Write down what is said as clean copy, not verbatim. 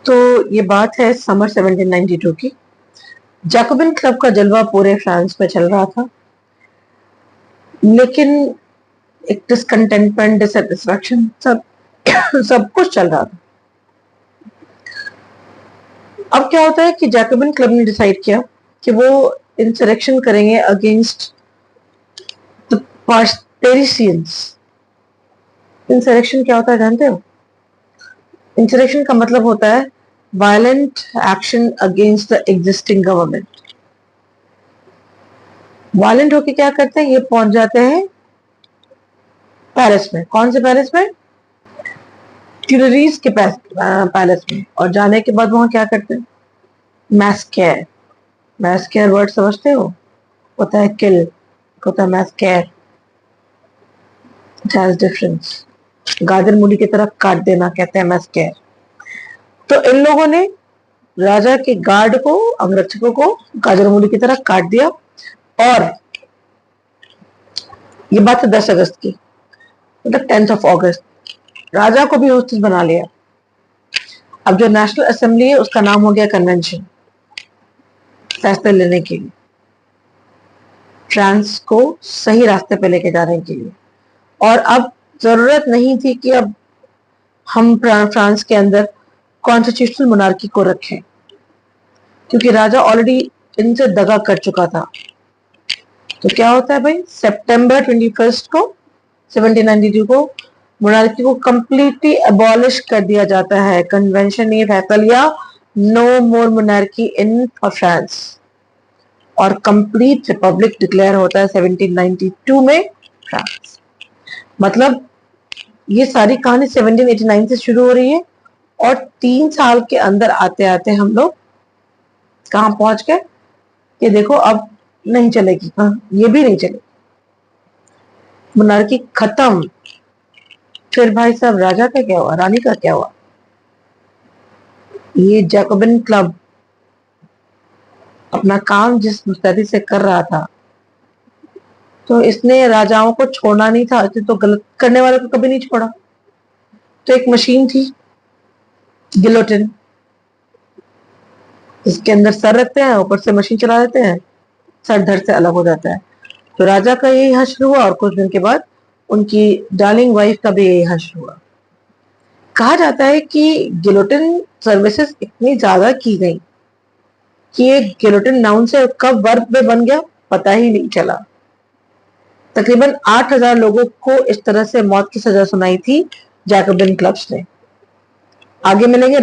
तो ये बात है समर 1792 की। जैकोबिन क्लब का जलवा पूरे फ्रांस में चल रहा था, लेकिन एक डिसकंटेंटमेंट, डिससेटिस्फैक्शन, सब सब कुछ चल रहा था। अब क्या होता है कि जैकोबिन क्लब ने डिसाइड किया कि वो इंसरेक्शन करेंगे अगेंस्ट द पार्टेरिशियंस। इंसरेक्शन क्या होता है जानते हो? इंसरेक्शन का मतलब होता है violent action against the existing government. Violent होके क्या करते हैं, ये पहुंच जाते हैं पैलेस में। कौन से पैलेस में? ट्यूलरीज के पैलेस में। और जाने के बाद वहां क्या करते हैं? मैस्केयर। मैस्केयर वर्ड समझते हो? होता है किल, होता है मैस्केयर। It has difference. गाजर मूली की तरफ काट देना कहते हैं मैस्केयर। तो इन लोगों ने राजा के गार्ड को, अंगरक्षकों को गाजर मूली की तरह काट दिया। और ये बात है 10 अगस्त की, मतलब 10th ऑफ अगस्त। राजा को भी होस्टेज बना लिया। अब जो नेशनल असेंबली है उसका नाम हो गया कन्वेंशन, फैसले लेने के लिए, फ्रांस को सही रास्ते पे लेके जाने के लिए। और अब जरूरत नहीं थी कि अब हम फ्रांस के अंदर कॉन्स्टिट्यूशनल मोनार्की को रखें, क्योंकि राजा ऑलरेडी इनसे दगा कर चुका था। तो क्या होता है भाई, सितंबर 21 को 1792 को मोनार्की को कंप्लीटली अबॉलिश कर दिया जाता है। कन्वेंशन ने फैसला लिया, no more monarchy in France, और कंप्लीट रिपब्लिक डिक्लेयर होता है 1792 में फ्रांस। मतलब ये सारी कहानी 1789 से शुरू हो रही है, और 3 साल के अंदर आते आते हम लोग कहां पहुंच गए? ये देखो, अब नहीं चलेगी। हाँ, ये भी नहीं चलेगी, मोनार्की खत्म। फिर भाई साहब, राजा का क्या हुआ, रानी का क्या हुआ? ये जैकोबिन क्लब अपना काम जिस मुस्तैदी से कर रहा था, तो इसने राजाओं को छोड़ना नहीं था। इसने तो गलत करने वालों को कभी नहीं छोड़ा। तो एक मशीन थी गिलोटिन, इसके अंदर सर रखते हैं, ऊपर से मशीन चला देते हैं, सर धड़ से अलग हो जाता है। तो राजा का यही हश्र हुआ, और कुछ दिन के बाद उनकी डार्लिंग वाइफ का भी यही हश्र हुआ। कहा जाता है कि गिलोटिन सर्विसेज इतनी ज्यादा की गई कि ये गिलोटिन नाउन से कब वर्ब में बन गया पता ही नहीं चला। तकरीबन 8000 लोगों को इस तरह से मौत की सजा सुनाई थी जैकोबिन क्लब्स ने। आगे मिलेंगे।